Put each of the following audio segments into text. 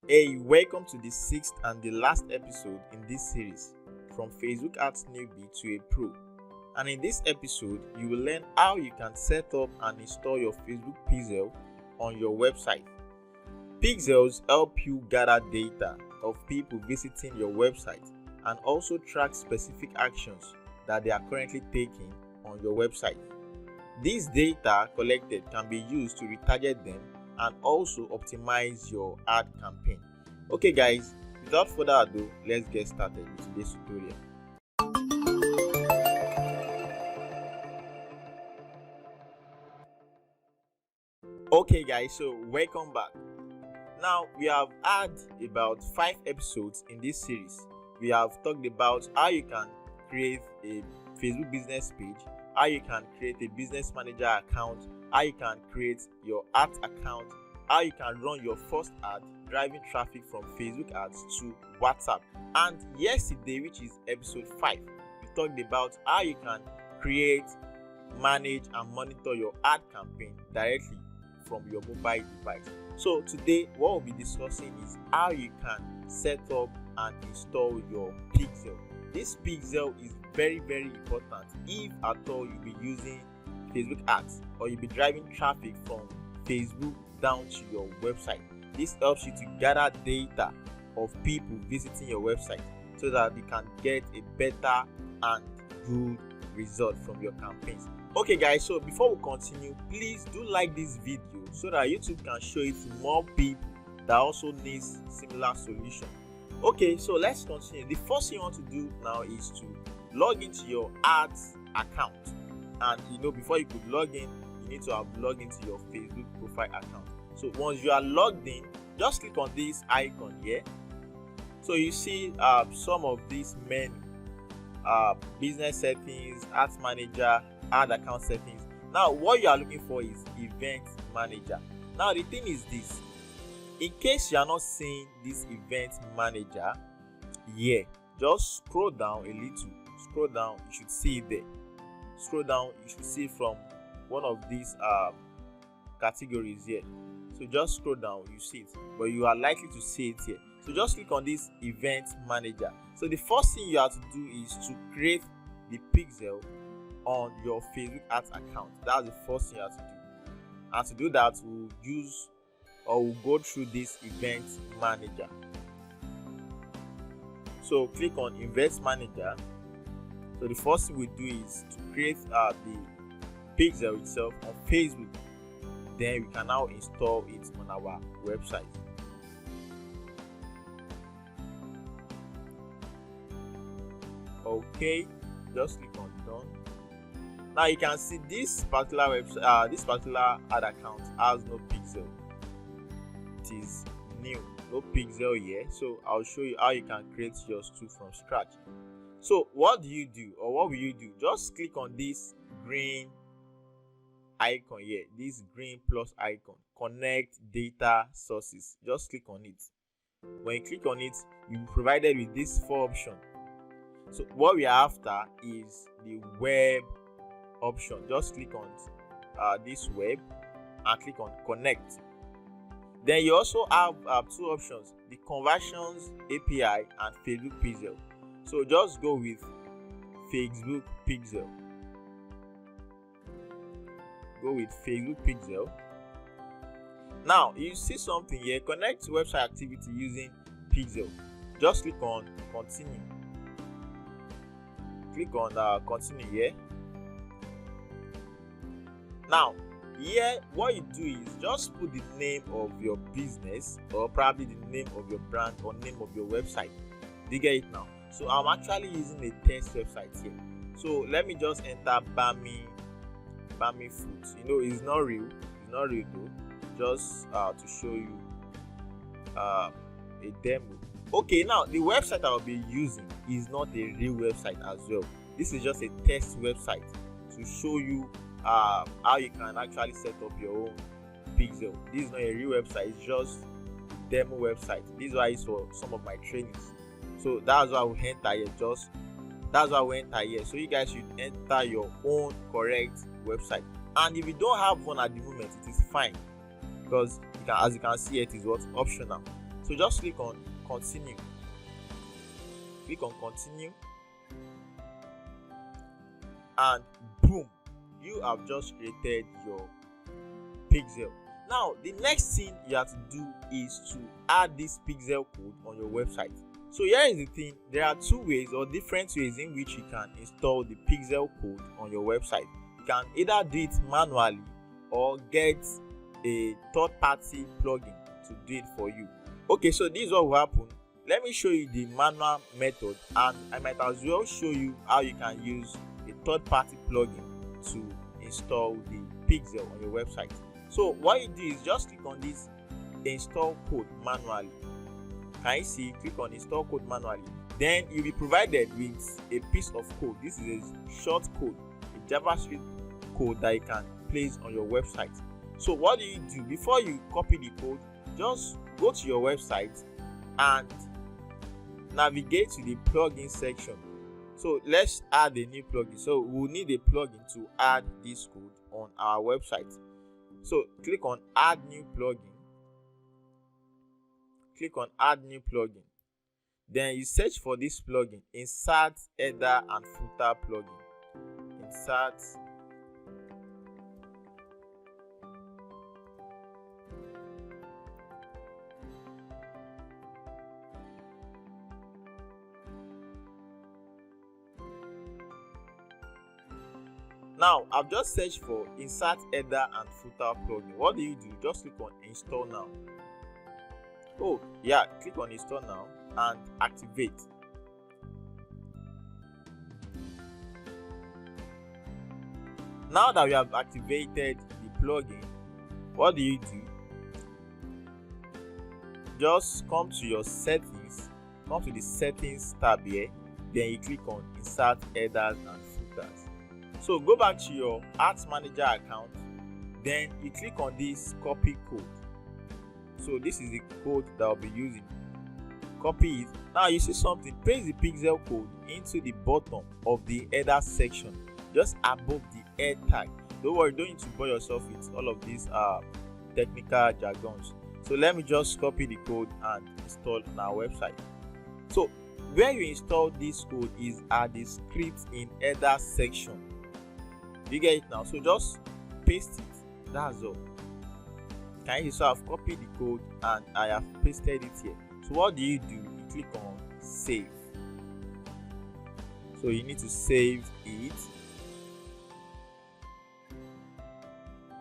Hey, welcome to the sixth and the last episode in this series, From Facebook Ads Newbie to a Pro. And in this episode, you will learn how you can set up and install your Facebook pixel on your website. Pixels help you gather data of people visiting your website and also track specific actions that they are currently taking on your website. These data collected can be used to retarget them and also optimize your ad campaign. Okay guys, without further ado, let's get started with today's tutorial. Okay guys, so welcome back. Now we have had about 5 episodes in this series. We have talked about how you can create a Facebook business page, how you can create a business manager account, how you can create your ads account, how you can run your first ad driving traffic from Facebook ads to WhatsApp. And yesterday, which is episode 5, we talked about how you can create, manage and monitor your ad campaign directly from your mobile device. So today what we'll be discussing is how you can set up and install your pixel. This pixel is very important if at all you'll be using Facebook ads or you'll be driving traffic from Facebook down to your website. This helps you to gather data of people visiting your website so that you can get a better and good result from your campaigns. Okay guys, so before we continue, please do like this video so that YouTube can show it to more people that also needs similar solution. Okay, so let's continue. The first thing you want to do now is to log into your ads account. And before you could log in, you need to have logged into your Facebook profile account. So once you are logged in, just click on this icon here. So you see some of these menu, business settings, ads manager, ad account settings. Now what you are looking for is event manager. Now the thing is this, in case you are not seeing this event manager here, just scroll down a little. Scroll down, you should see it there. Scroll down, you should see from one of these categories here. So just scroll down, you see it, but you are likely to see it here. So just click on this event manager. So the first thing you have to do is to create the pixel on your Facebook ads account. That's the first thing you have to do. And to do that, we'll go through this event manager. So click on event manager. So the first thing we do is to create the pixel itself on Facebook. Then we can now install it on our website. Okay, just click on done. Now you can see this particular website, this particular ad account has no pixel. It is new, no pixel here. So I'll show you how you can create yours too from scratch. So what do you do, or what will you do? Just click on this green icon here, this green plus icon, connect data sources. Just click on it. When you click on it, you'll be provided with this 4 options. So what we are after is the web option. Just click on this web and click on connect. Then you also have 2 options, the conversions API and Facebook pixel. So just go with Facebook pixel. Go with Facebook pixel. Now you see something here, connect to website activity using pixel. Just click on continue. Click on continue here. Now here what you do is just put the name of your business, or probably the name of your brand, or name of your website. Do you get it now? So I'm actually using a test website here. So let me just enter Bami Foods. It's not real though, just to show you a demo. Okay, now the website I'll be using is not a real website as well. This is just a test website to show you how you can actually set up your own pixel. This is not a real website, it's just a demo website. This is why it's for some of my trainings. So that's why we enter here. So you guys should enter your own correct website. And if you don't have one at the moment, it is fine, because as you can see, it is what optional. So just click on continue. Click on continue, and boom, you have just created your pixel. Now the next thing you have to do is to add this pixel code on your website. So here is the thing, there are two ways or different ways in which you can install the pixel code on your website. You can either do it manually or get a third-party plugin to do it for you. Okay, so this is what will happen. Let me show you the manual method, and I might as well show you how you can use a third-party plugin to install the pixel on your website. So what you do is just click on this install code manually. Can you see? Click on install code manually. Then you'll be provided with a piece of code. This is a short code, a JavaScript code that you can place on your website. So what do? Before you copy the code, just go to your website and navigate to the plugin section. So let's add a new plugin. So we'll need a plugin to add this code on our website. So click on add new plugin. Click on add new plugin. Then you search for this plugin, insert header and footer plugin. Insert Now I've just searched for insert header and footer plugin. What do? Just click on install now. Oh yeah, click on install now and activate. Now that we have activated the plugin, what do? Just come to your settings, come to the settings tab here, then you click on insert headers and footers. So go back to your Ads Manager account, then you click on this copy code. So this is the code that I'll be using. Copy it. Now you see something, paste the pixel code into the bottom of the header section, just above the head tag. Don't worry, don't need to bore yourself with all of these technical jargons. So let me just copy the code and install on our website. So where you install this code is at the script in header section. You get it now? So just paste it. That's all. Can you see? So I've copied the code and I have pasted it here. So what do? You click on save. So you need to save it.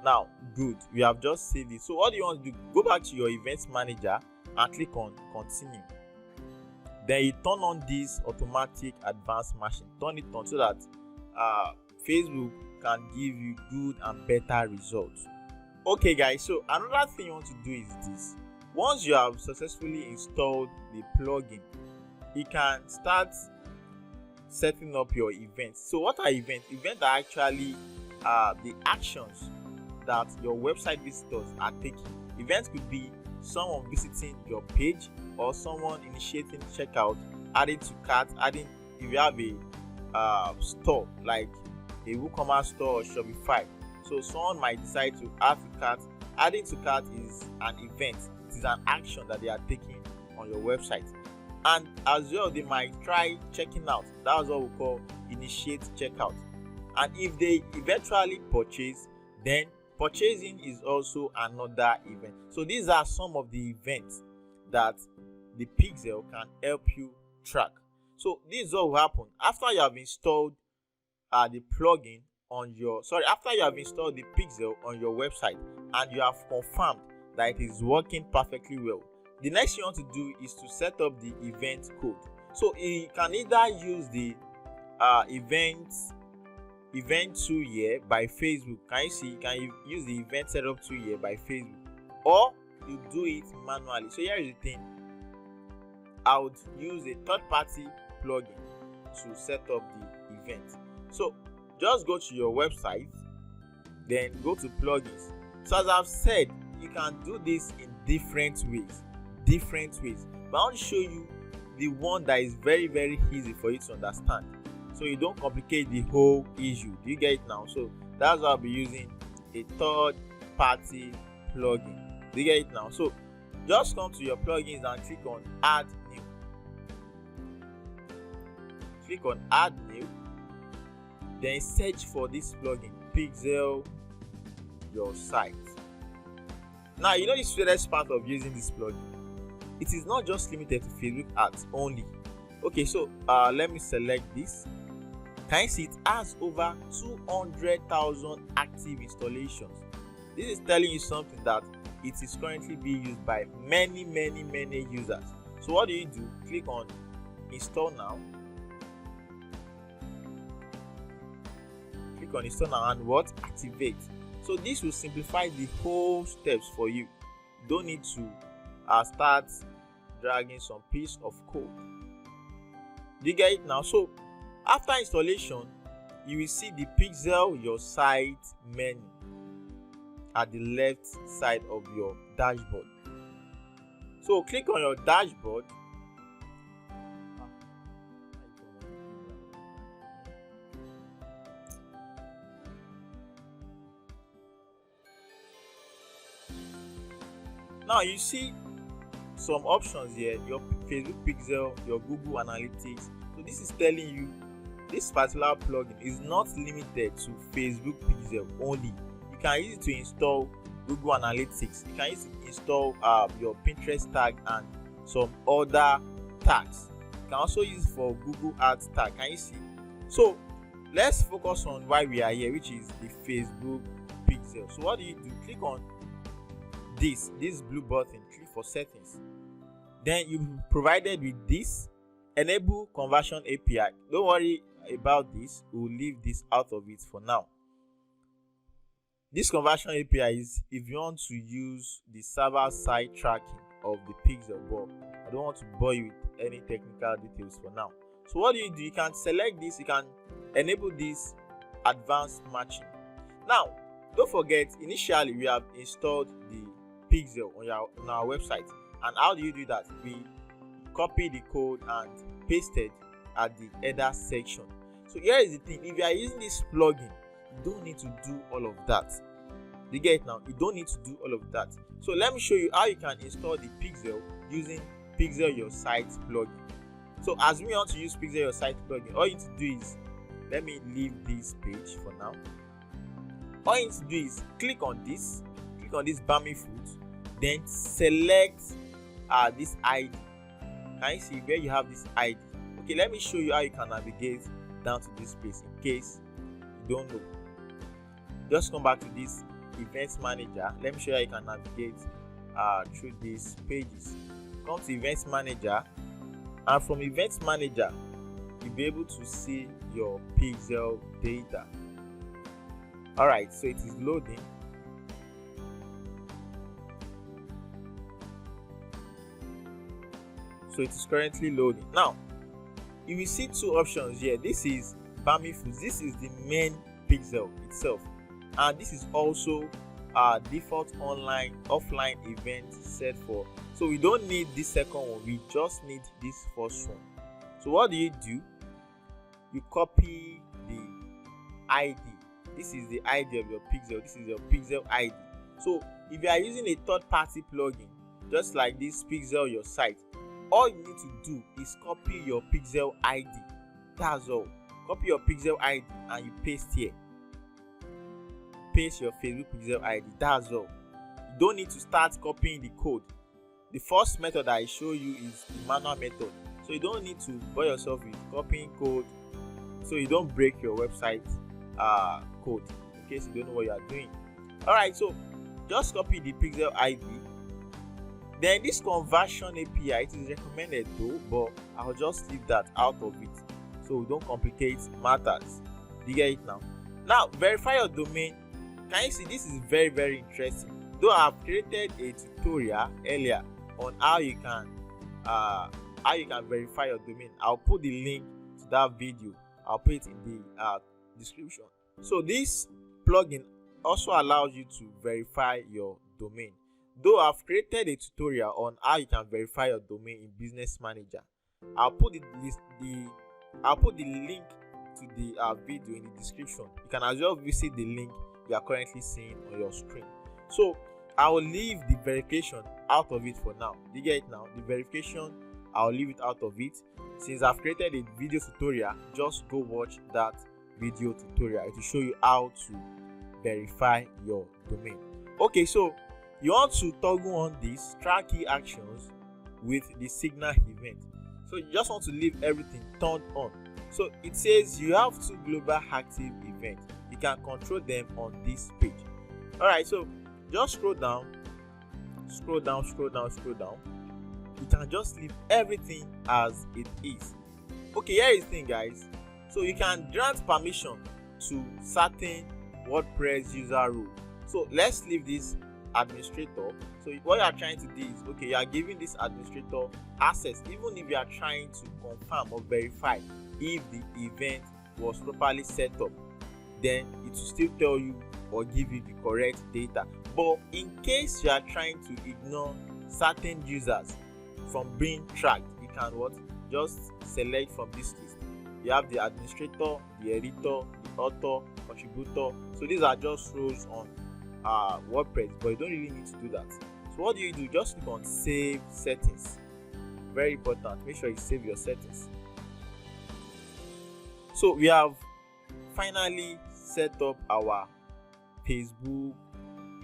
Now good, we have just saved it. So what do you want to do? Go back to your events manager and click on continue. Then you turn on this automatic advanced matching. Turn it on so that Facebook can give you good and better results. Okay guys, so another thing you want to do is this. Once you have successfully installed the plugin, you can start setting up your events. So what are events? Events are actually the actions that your website visitors are taking. Events could be someone visiting your page or someone initiating checkout, adding to cart, adding if you have a store like a WooCommerce store or Shopify. So someone might decide to add to cart. Adding to cart is an event. It is an action that they are taking on your website. And as well, they might try checking out. That's what we call initiate checkout. And if they eventually purchase, then purchasing is also another event. So these are some of the events that the pixel can help you track. So this is what will happen after you have installed the plugin on your after you have installed the pixel on your website and you have confirmed that it is working perfectly well. The next thing you want to do is to set up the event code. So you can either use the event tool here by Facebook. Can you see? You can use the event setup tool here by Facebook, or you do it manually. So here is the thing. I would use a third-party plugin to set up the event. So just go to your website, then go to plugins. So as I've said, you can do this in different ways. But I want to show you the one that is very, very easy for you to understand, so you don't complicate the whole issue. Do you get it now? So that's why I'll be using a third-party plugin. Do you get it now? So Just come to your plugins and click on add new. Click on add new, then search for this plugin, Pixel Your Site. Now you know the sweetest part of using this plugin, it is not just limited to Facebook ads only. Okay, so let me select this. Can you see it has over 200,000 active installations? This is telling you something that it is currently being used by many users. So what do? Click on install now. Click on install now and what? Activate. So this will simplify the whole steps for you. You don't need to start dragging some piece of code. Do you get it now? So after installation, you will see the Pixel Your Site menu at the left side of your dashboard. So click on your dashboard. Now you see some options here, your Facebook Pixel, your Google Analytics. So this is telling you this particular plugin is not limited to Facebook Pixel only. You can use it to install Google Analytics. You can use it to install your Pinterest tag and some other tags. You can also use it for Google Ads tag. Can you see? So let's focus on why we are here, which is the Facebook Pixel. So what do? Click on this blue button, click for settings. Then you'll be provided with this enable conversion API. Don't worry about this, we'll leave this out of it for now. This conversion API is if you want to use the server side tracking of the Pixel, but I don't want to bore you with any technical details for now. So what do? You can select this, you can enable this advanced matching. Now don't forget, initially we have installed the Pixel on our website. And how do you do that? We copy the code and paste it at the header section. So here is the thing, if you are using this plugin, you don't need to do all of that. You get it now? You don't need to do all of that. So let me show you how you can install the Pixel using Pixel Your Site plugin. So as we want to use Pixel Your Site plugin, all you need to do is, let me leave this page for now. All you need to do is click on this Bami foot, then select this ID. Can you see where you have this ID? Okay, let me show you how you can navigate down to this place in case you don't know. Just come back to this events manager. Let me show you how you can navigate through these pages. Come to events manager, and from events manager you'll be able to see your Pixel data. Alright, so it is loading. So it is currently loading. Now you will see two options here. This is Bami Foods. This is the main Pixel itself, and this is also default offline event set for. So we don't need this second one, we just need this first one. So what do? You copy the ID. This is the ID of your Pixel. This is your Pixel ID. So if you are using a third-party plugin, just like this Pixel Your Site, all you need to do is copy your Pixel ID. That's all. Copy your Pixel ID and you paste here. Paste your Facebook Pixel ID. That's all. You don't need to start copying the code. The first method I show you is the manual method. So you don't need to bore yourself with copying code so you don't break your website code in case you don't know what you are doing. Alright, so just copy the Pixel ID. Then this conversion API, it is recommended though, but I'll just leave that out of it so we don't complicate matters. You get it now? Now verify your domain. Can you see this is very interesting? Though I have created a tutorial earlier on how you can verify your domain. I'll put the link to that video. I'll put it in the description. So this plugin also allows you to verify your domain. Though I've created a tutorial on how you can verify your domain in Business Manager, I'll put the link to the video in the description. You can as well visit the link you are currently seeing on your screen. So I will leave the verification out of it for now. You get it now? The verification, I'll leave it out of it. Since I've created a video tutorial, just go watch that video tutorial. It will show you how to verify your domain. Okay, so you want to toggle on this track key actions with the signal event. So you just want to leave everything turned on. So it says you have 2 global active events. You can control them on this page. Alright, so just scroll down. You can just leave everything as it is. Okay, here is the thing, guys. So you can grant permission to certain WordPress user rules. So let's leave this administrator. So what you are trying to do is, okay, you are giving this administrator access even if you are trying to confirm or verify if the event was properly set up, then it will still tell you or give you the correct data. But in case you are trying to ignore certain users from being tracked, you can just select from this list. You have the administrator, the editor, the author, contributor. So these are just roles on WordPress, but you don't really need to do that. So what do? Just click on save settings. Very important, make sure you save your settings. So we have finally set up our Facebook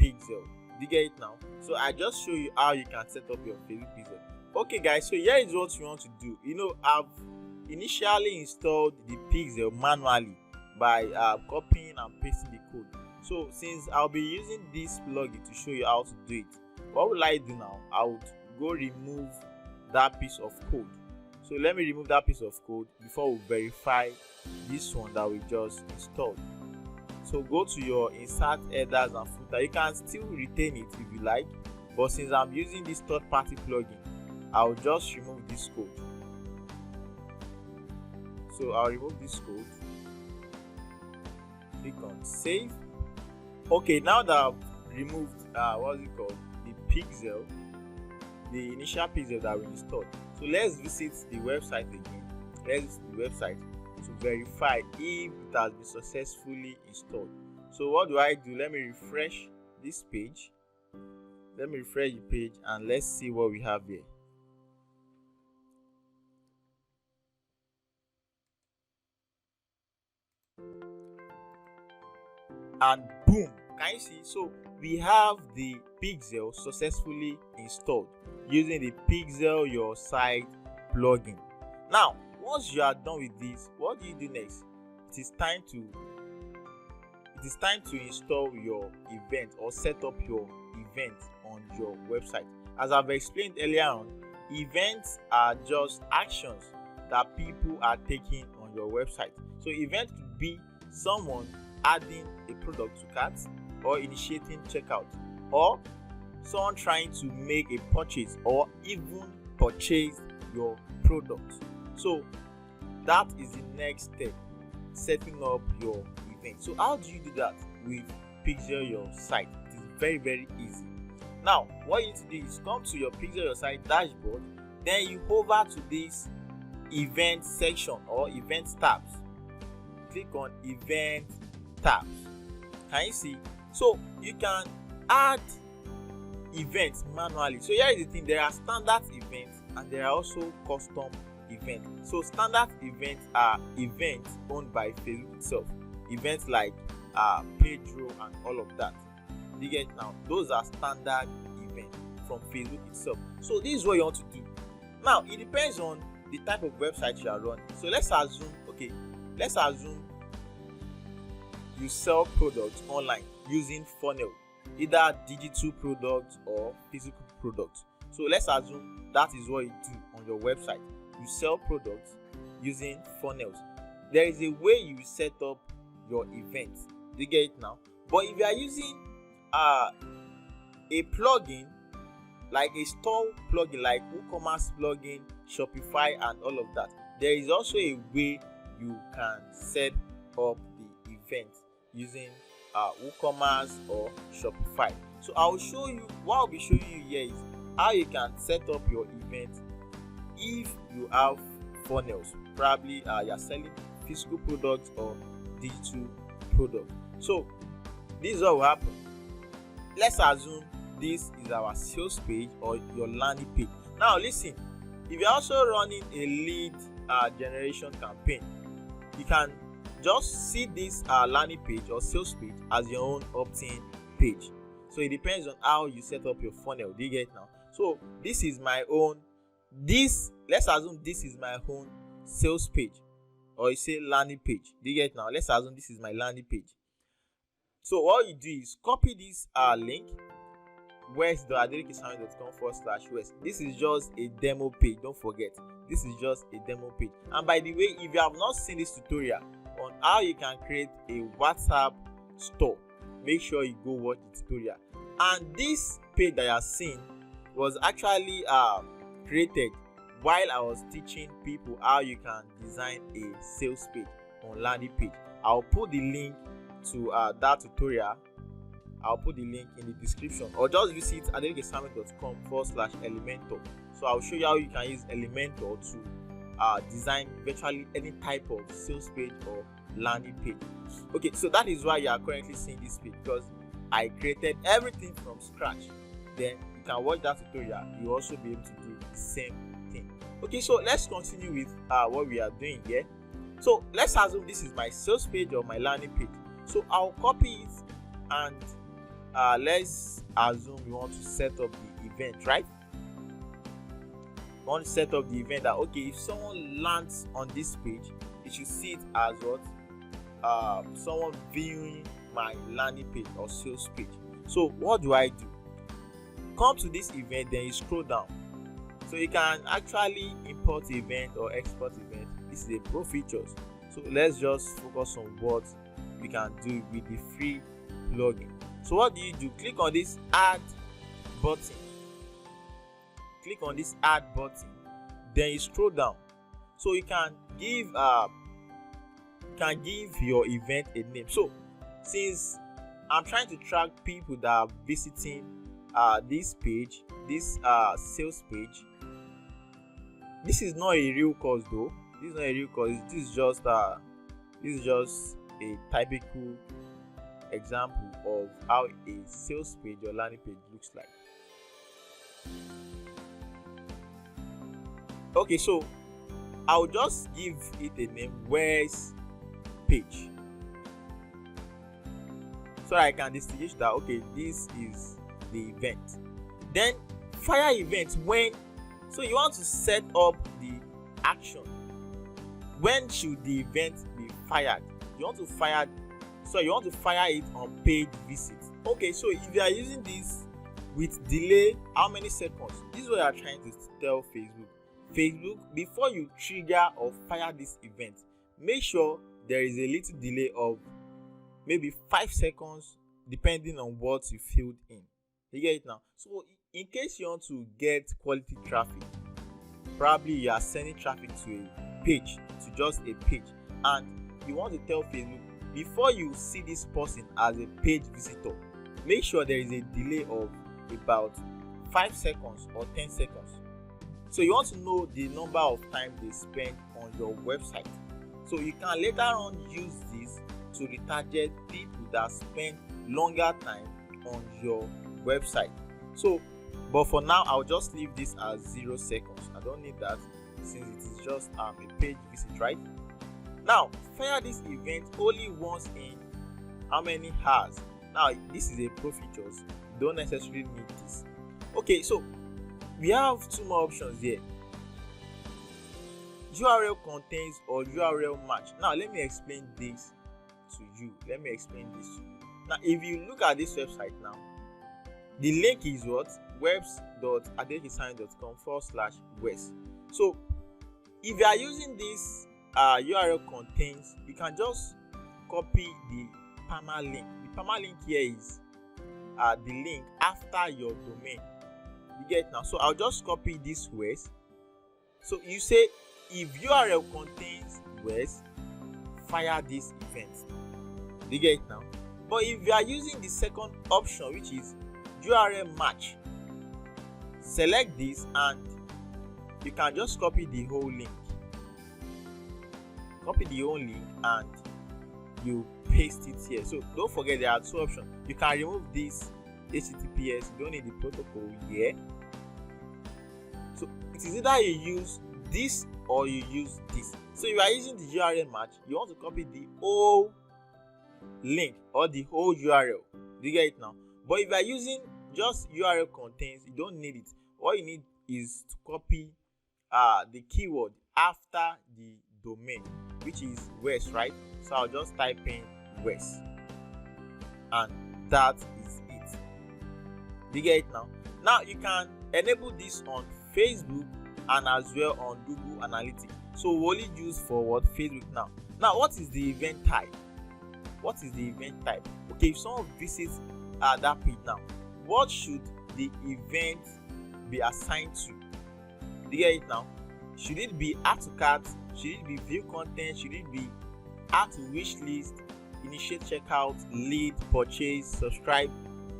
pixel. You get it now? So I just show you how you can set up your Facebook pixel. Okay guys, so here is what you want to do. I've initially installed the pixel manually by copying and pasting the code. So since I'll be using this plugin to show you how to do it, what will I do now? I would go remove that piece of code. So let me remove that piece of code before we verify this one that we just installed. So go to your insert headers and footer. You can still retain it if you like, but since I'm using this third-party plugin, I'll just remove this code. So I'll remove this code. Click on save. Okay, now that I've removed the pixel, the initial pixel that we installed. So let's visit the website again. Let's visit the website to verify if it has been successfully installed. So what do? Let me refresh this page. Let me refresh the page and let's see what we have here. And boom, can you see? So we have the pixel successfully installed using the Pixel Your Site plugin. Now once you are done with this, what do you do next? It is time to install your event or set up your event on your website. As I've explained earlier on, events are just actions that people are taking on your website. So event could be someone adding a product to cart, or initiating checkout, or someone trying to make a purchase or even purchase your product. So that is the next step, setting up your event. So how do you do that with Pixel Your Site? It is very, very easy. Now what you need to do is come to your Pixel Your Site dashboard, then you hover to this event section or event tabs. Click on event tabs. Can you see? So you can add events manually. So here is the thing, there are standard events and there are also custom events. So standard events are events owned by Facebook itself, events like page row and all of that. You get now? Those are standard events from Facebook itself. So this is what you want to do. Now it depends on the type of website you are running. So let's assume you sell products online using funnel, either digital products or physical products. So let's assume that is what you do on your website. You sell products using funnels. There is a way you set up your event. You get it now? But if you are using a plugin, like a store plugin, like WooCommerce plugin, Shopify and all of that, there is also a way you can set up the event using WooCommerce or Shopify. So I'll show you, what I'll be showing you here is how you can set up your event if you have funnels. Probably you're selling physical products or digital products. So this is what will happen. Let's assume this is our sales page or your landing page. Now listen, if you're also running a lead generation campaign, you can just see this landing page or sales page as your own opt-in page. So it depends on how you set up your funnel. Do you get now? So this is my own, let's assume this is my own sales page, or you say landing page. Do you get now? Let's assume this is my landing page. So all you do is copy this link, west.adelekesami.com/west. This is just a demo page. Don't forget, this is just a demo page. And by the way, if you have not seen this tutorial on how you can create a WhatsApp store, make sure you go watch the tutorial. And this page that you are seeing was actually created while I was teaching people how you can design a sales page on landing page. I'll put the link to that tutorial. I'll put the link in the description, or just visit adelekesami.com/elementor. So I'll show you how you can use Elementor to design virtually any type of sales page or landing page. Okay, so that is why you are currently seeing this page, because I created everything from scratch. Then you can watch that tutorial. You also be able to do the same thing. Okay, so let's continue with what we are doing here. So let's assume this is my sales page or my landing page. So I'll copy it, and let's assume we want to set up the event, right? We want to set up the event that, okay, if someone lands on this page, you should see it as what? Someone viewing my landing page or sales page. So what do I do? Come to this event, then you scroll down. So you can actually import event or export event. This is the pro features. So let's just focus on what we can do with the free plugin. So what do? Click on this add button. Click on this add button. Then you scroll down. So you can give your event a name. So since I'm trying to track people that are visiting this page, this sales page, this is not a real course though. This is not a real course. This is just a typical example of how a sales page or landing page looks like. Okay, so I'll just give it a name, where's page, so I can distinguish that, okay, this is the event. Then fire events when, so you want to set up the action. When should the event be fired? You want to fire it on page visits. Okay, so if you are using this with delay, how many seconds? This is what you are trying to tell Facebook, before you trigger or fire this event, make sure there is a little delay of maybe 5 seconds, depending on what you filled in. You get it now? So in case you want to get quality traffic, probably you are sending traffic to a page, to just a page, and you want to tell Facebook, before you see this person as a page visitor, make sure there is a delay of about 5 seconds or 10 seconds. So you want to know the number of time they spend on your website. So you can later on use this to retarget people that spend longer time on your website. So, but for now, I'll just leave this as 0 seconds. I don't need that since it is just a page visit, right? Now, fire this event only once in how many hours? Now, this is a pro features. You don't necessarily need this. Okay, so we have 2 more options here. URL contains or URL match. Now, let me explain this to you. Now, if you look at this website now, the link is what? webs.adelekesami.com/west. So, if you are using this URL contains, you can just copy the permalink. The permalink here is the link after your domain. You get it now? So I'll just copy this west. So you say if URL contains west, fire this event. You get it now? But if you are using the second option, which is URL match, select this and you can just copy the whole link. Copy the whole link and you paste it here. So don't forget there are 2 options. You can remove this HTTPS, you don't need the protocol here. So it is either you use this or you use this. So if you are using the URL match, you want to copy the whole link or the whole URL. Do you get it now? But if you are using just URL contents, you don't need it. All you need is to copy the keyword after the domain, which is West, right? So I'll just type in West, and that is it. Do you get it now? Now you can enable this on Facebook and as well on Google Analytics. So we only use for what? Facebook now. Now what is the event type? What is the event type? Okay, if someone visits that page now, what should the event be assigned to? Do you get it now? Should it be add to cart? Should it be view content? Should it be add to wish list, initiate checkout, lead, purchase, subscribe?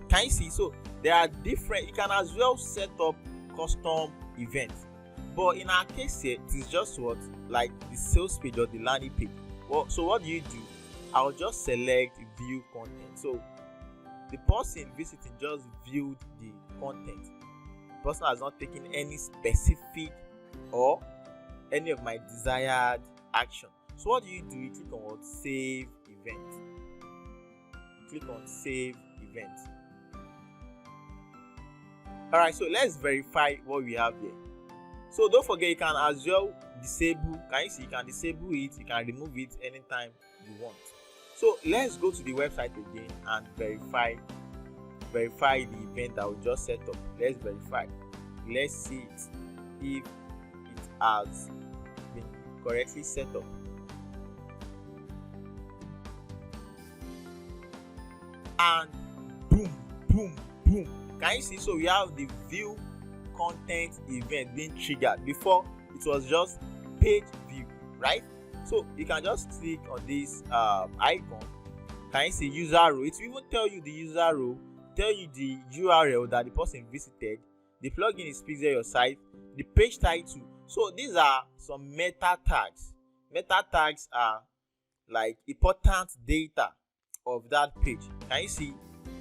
Can you see? So there are different. You can as well set up custom events, but in our case here, it is just what, like the sales page or the landing page. Well, so what do? I'll just select view content. So the person visiting just viewed the content. The person has not taken any specific or any of my desired action. So what do? You click on what? Save event. You click on save event. Alright, so let's verify what we have here. So don't forget, you can as well disable. Can you see? You can disable it, you can remove it anytime you want. So let's go to the website again and verify the event that we just set up. Let's verify. Let's see it if it has been correctly set up. And boom, boom, boom. Can you see? So we have the view content event being triggered. Before it was just page view, right? So you can just click on this icon. Can you see user row? It will even tell you the user row, tell you the URL that the person visited, the plugin is pixel your site, the page title. So these are some meta tags. Meta tags are like important data of that page. Can you see?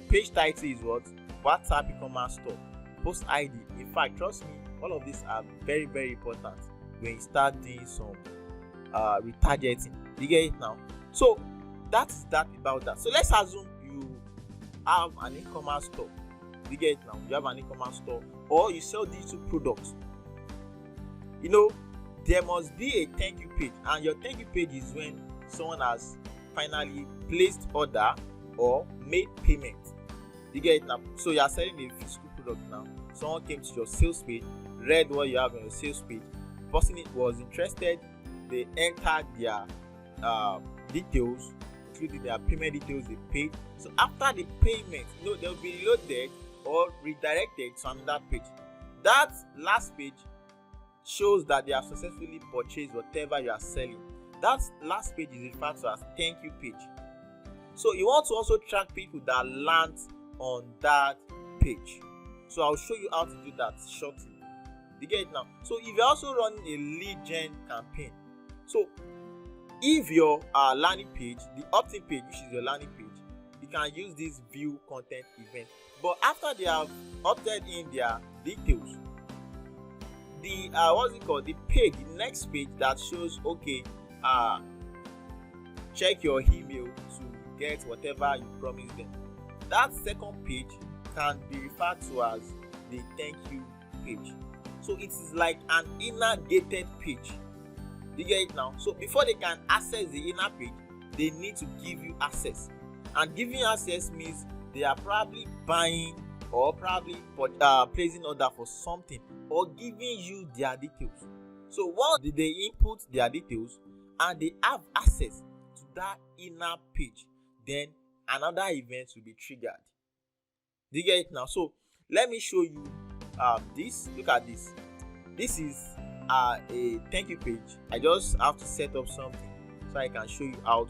Page title is what? WhatsApp e-commerce store. Post ID. In fact, trust me, all of these are very, very important when you start doing some retargeting. You get it now? So that's that about that. So let's assume you have an e-commerce store. You get it now? You have an e-commerce store, or you sell digital products. You know, there must be a thank you page, and your thank you page is when someone has finally placed order or made payment. You get it now? So you are selling a physical product now. Someone came to your sales page, read what you have on your sales page. The person was interested. They entered their details, including their payment details they paid. So after the payment, they'll be reloaded or redirected to another page. That last page shows that they have successfully purchased whatever you are selling. That last page is referred to as thank you page. So you want to also track people that land on that page. So I'll show you how to do that shortly. You get it now? So if you're also running a lead gen campaign, so if your landing page, the opt-in page, which is your landing page, you can use this view content event. But after they have opted in their details, the the page, the next page that shows check your email to get whatever you promised them. That second page can be referred to as the thank you page. So it is like an inner gated page. You get it now? So before they can access the inner page, they need to give you access. And giving access means they are probably buying or probably placing order for something or giving you their details. So once they input their details and they have access to that inner page, then another event will be triggered. Do you get it now? So let me show you this. Look at this. This is a thank you page. I just have to set up something so I can show you how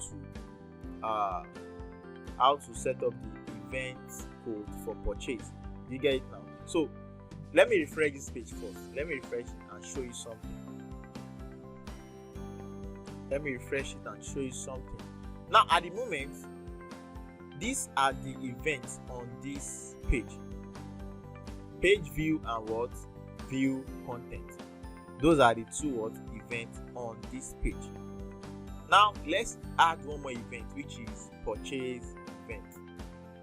to set up the event code for purchase. Do you get it now? So let me refresh this page first. Let me refresh it and show you something. Now at the moment, these are the events on this page: page view and what view content. Those are the two what events on this page. Now let's add one more event, which is purchase event.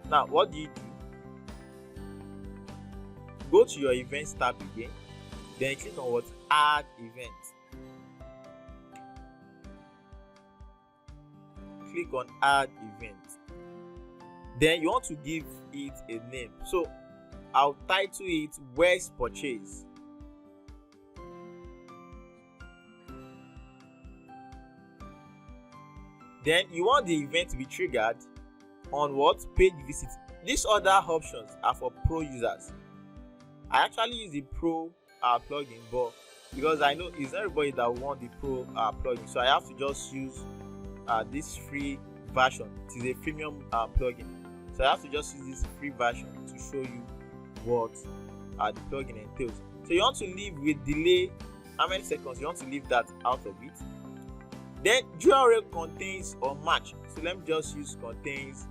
Now what do? Go to your events tab again, then click on what add event. Click on add event. Then you want to give it a name. So I'll title it where's purchase. Then you want the event to be triggered on what page visit. These other options are for pro users. I actually use the pro plugin, but because I know it's not everybody that want the pro plugin, so I have to just use this free version. It is a premium plugin, so I have to just use this free version to show you what the plugin entails. So you want to leave with delay, how many seconds you want to leave that out of it. Then URL contains or match. So let me just use contains.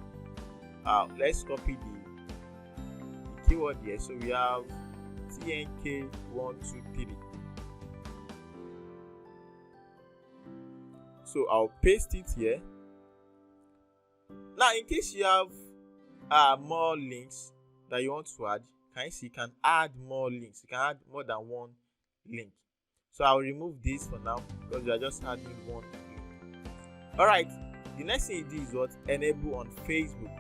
Let's copy the keyword here. So we have TNK123. So I'll paste it here. Now in case you have more links that you want to add, you can add more links. You can add more than one link. So I'll remove this for now because we are just adding one link. Alright, the next thing you do is what enable on Facebook.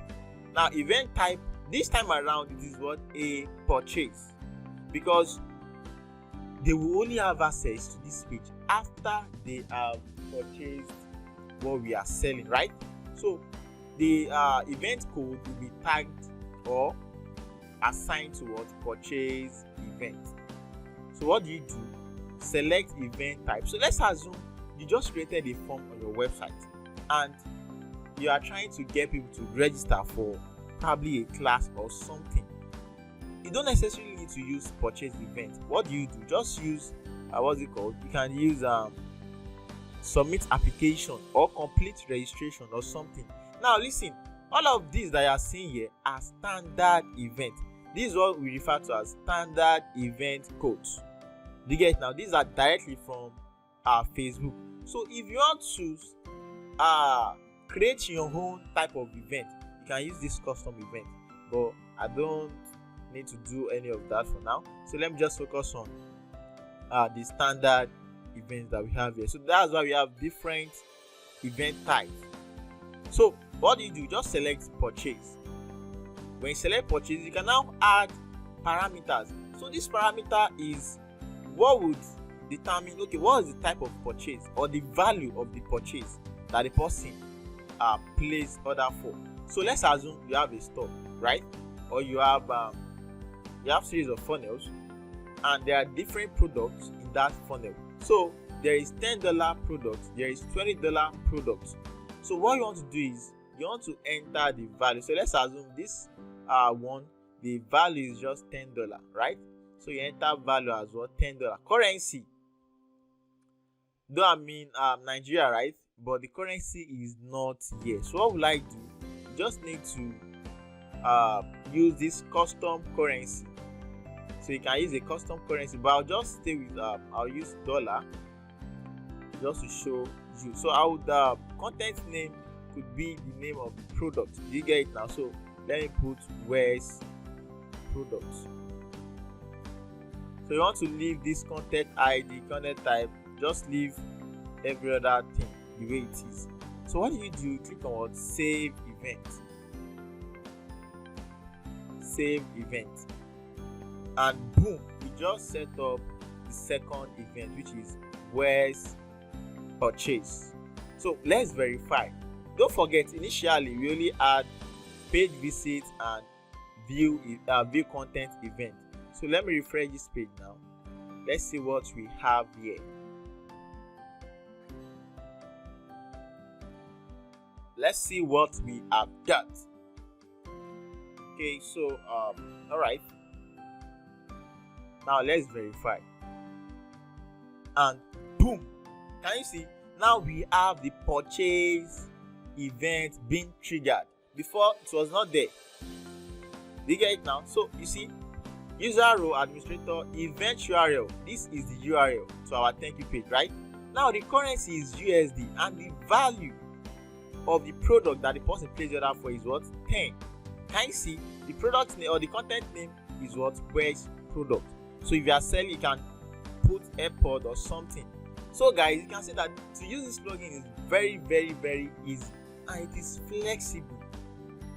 Now event type, this time around it is what a purchase, because they will only have access to this page after they have purchased what we are selling, right? So the event code will be tagged or assigned to what purchase event. So what do? Select event type. So let's assume you just created a form on your website and you are trying to get people to register for probably a class or something. You don't necessarily need to use purchase event. What do? Just use what's it called? You can use submit application or complete registration or something. Now listen, all of these that you are seeing here are standard event. This is what we refer to as standard event codes. Do you get now? These are directly from Facebook. So if you want to create your own type of event, you can use this custom event, but I don't need to do any of that for now. So let me just focus on the standard events that we have here. So that's why we have different event types. So what do? Just select purchase. When you select purchase, you can now add parameters. So this parameter is what would determine, okay, what is the type of purchase or the value of the purchase that the person placed order for. So let's assume you have a store, right? Or you have series of funnels and there are different products in that funnel. So there is $10 product, there is $20 product. So what you want to do is you want to enter the value. So let's assume this one, the value is just $10, right? So you enter value as well, $10. Currency, though I mean Nigeria, right? But the currency is not here. So what will I do? You just need to use this custom currency. So you can use a custom currency, but I'll just stay with I'll use dollar just to show you. So I would content name could be the name of the product. Do you get it now? So let me put where's products. So you want to leave this content ID, content type, just leave every other thing the way it is. So what do? You click on what? Save event. Save event. And boom, we just set up the second event, which is where's purchase. So let's verify. Don't forget, initially we only add page visit and view content event. So let me refresh this page now. Let's see what we have here. Let's see what we have got. Okay, so all right. Now let's verify. And boom, can you see? Now we have the purchase event being triggered. before it was not there. Do you get it now? So you see, user role administrator event URL. This is the URL to our thank you page, right? Now the currency is USD and the value of the product that the person placed the order for is what? 10. Can you see the product name or the content name is what? Where's product? So if you are selling, you can put airpod or something. So guys, you can see that to use this plugin is very easy and it is flexible.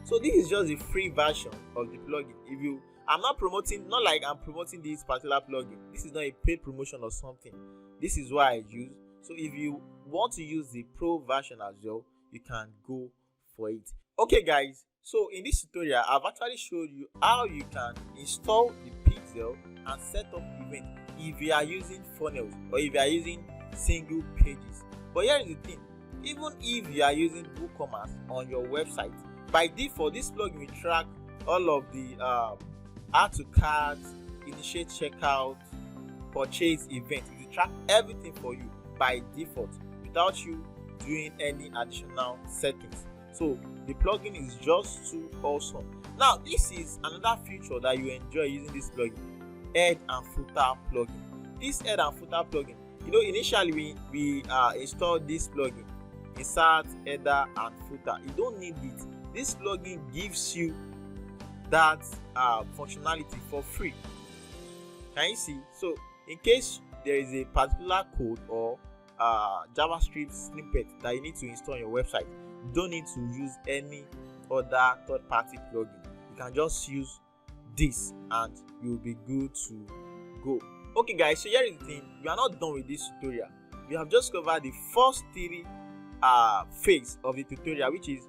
So this is just the free version of the plugin. I'm not like I'm promoting this particular plugin. This is not a paid promotion or something. This is what I use. So if you want to use the pro version as well, you can go for it. Okay guys, so in this tutorial I've actually showed you how you can install the pixel and set up events if you are using funnels or if you are using single pages. But here is the thing, even if you are using WooCommerce on your website, by default this plugin will track all of the add to cart, initiate checkout, purchase event. It will track everything for you by default without you doing any additional settings. So the plugin is just too awesome. Now this is another feature that you enjoy using this plugin, head and footer plugin. This head and footer plugin, initially we installed this plugin, insert header and footer. You don't need it. This plugin gives you that functionality for free. Can you see? So in case there is a particular code or JavaScript snippet that you need to install on your website, you don't need to use any other third-party plugin. You can just use this and you'll be good to go. Okay guys, so here is the thing, we are not done with this tutorial. We have just covered the first three phase of the tutorial, which is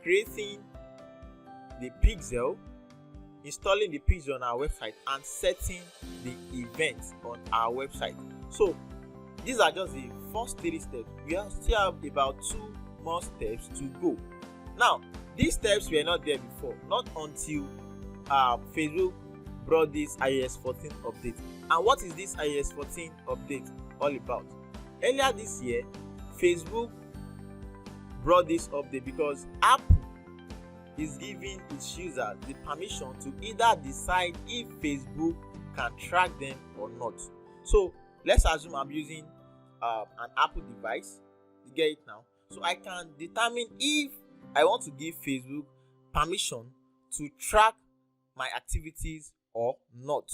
creating the pixel, installing the pixel on our website, and setting the events on our website. So these are just the first 3 steps. We still have about 2 more steps to go. Now these steps were not there before, not until Facebook brought this iOS 14 update. And what is this iOS 14 update all about? Earlier this year, Facebook brought this update because Apple is giving its users the permission to either decide if Facebook can track them or not. So let's assume I'm using an Apple device. You get it now? So I can determine if I want to give Facebook permission to track my activities or not.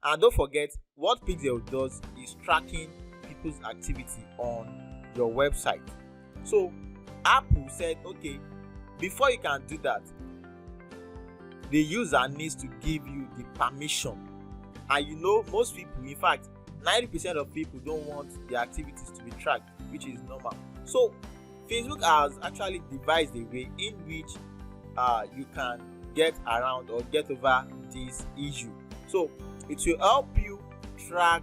And don't forget, what Pixel does is tracking people's activity on your website. So Apple said, okay, before you can do that, the user needs to give you the permission. And most people, in fact 90% of people don't want their activities to be tracked, which is normal. So Facebook has actually devised a way in which you can get around or get over this issue. So it will help you track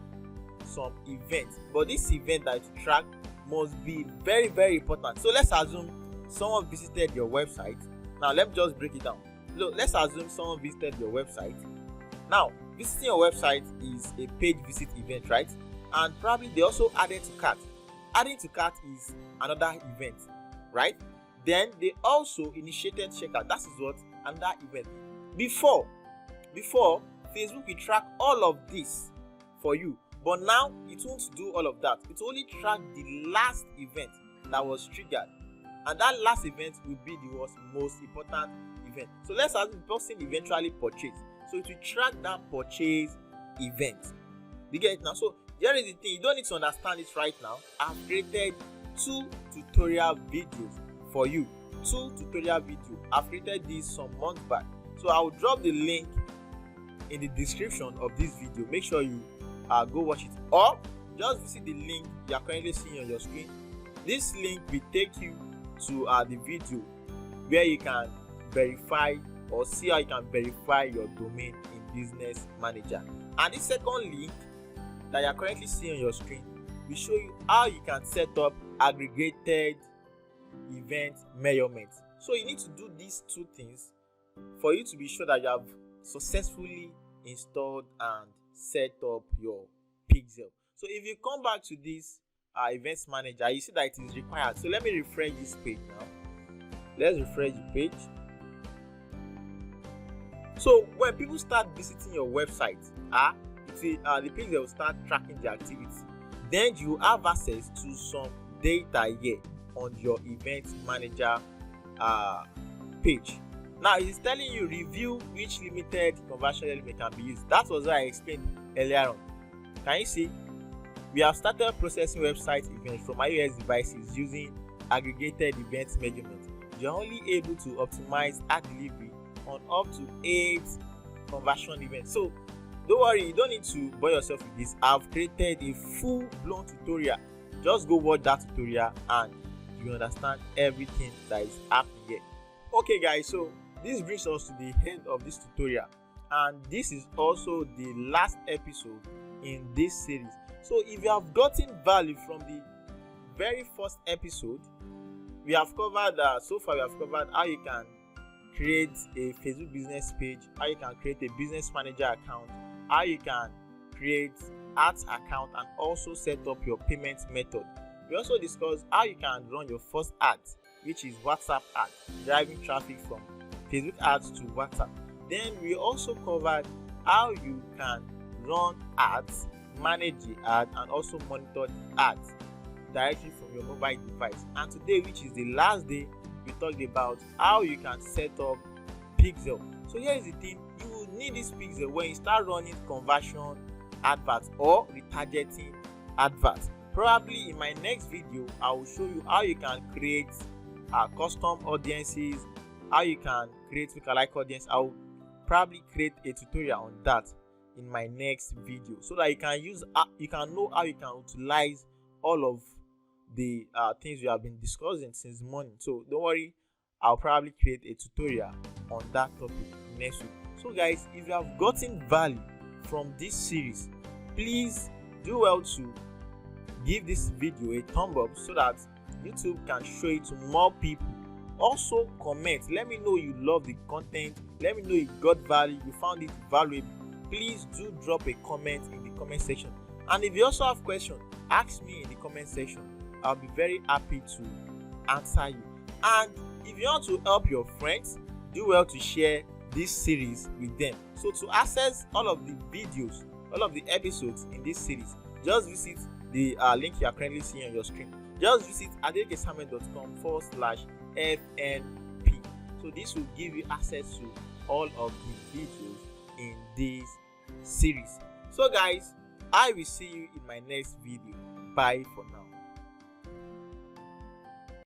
some events, but this event that you track must be very important. So let's assume someone visited your website. Now let me just break it down. So let's assume someone visited your website. Now visiting your website is a page visit event, right? And probably they also added to cart. Adding to cart is another event, right? Then they also initiated checkout. That is what another event. Before Facebook will track all of this for you, but now it won't do all of that. It will only track the last event that was triggered, and that last event will be the most important event. So let's assume the person eventually purchased, so it will track that purchase event. You get it now? So here is the thing, you don't need to understand it right now. I've created 2 tutorial videos for you. 2 tutorial videos. I've created this some months back, so I will drop the link in the description of this video. Make sure you go watch it, or just visit the link you are currently seeing on your screen. This link will take you to the video where you can verify or see how you can verify your domain in Business Manager. And the second link that you are currently seeing on your screen will show you how you can set up aggregated event measurement. So you need to do these 2 things for you to be sure that you have successfully installed and set up your pixel. So if you come back to this events manager, you see that it is required. So let me refresh this page now. Let's refresh the page. So when people start visiting your website, the page will start tracking the activity. Then you have access to some data here on your event manager page. Now it is telling you review which limited conversion element can be used. That was what I explained earlier on. Can you see? We have started processing website events from iOS devices using aggregated event measurement. You are only able to optimize ad delivery on up to 8 conversion events. So don't worry, you don't need to bore yourself with this. I've created a full-blown tutorial. Just go watch that tutorial and you understand everything that is happening here. Okay guys, so this brings us to the end of this tutorial, and this is also the last episode in this series. So if you have gotten value from the very first episode, we have covered so far we have covered how you can create a Facebook business page, how you can create a business manager account, how you can create ads account, and also set up your payment method. We also discussed how you can run your first ads, which is WhatsApp ads, driving traffic from Facebook ads to WhatsApp. Then we also covered how you can run ads, manage the ad, and also monitor the ads directly from your mobile device. And today, which is the last day, we talked about how you can set up pixel. So here is the thing: you will need this pixel when you start running conversion adverts or retargeting adverts. Probably in my next video, I will show you how you can create custom audiences, how you can create lookalike audience. I will probably create a tutorial on that in my next video, so that you can know how you can utilize all of the things we have been discussing since morning. So don't worry, I'll probably create a tutorial on that topic next week. So guys, if you have gotten value from this series, please do well to give this video a thumb up so that YouTube can show it to more people. Also comment, let me know you love the content, let me know you got value, you found it valuable. Please do drop a comment in the comment section, and if you also have questions, ask me in the comment section. I'll be very happy to answer you. And if you want to help your friends, do well to share this series with them. So to access all of the videos, all of the episodes in this series, just visit the link you are currently seeing on your screen. Just visit adekesamuel.com/FNP. So this will give you access to all of the videos in this series. So guys, I will see you in my next video. Bye for now.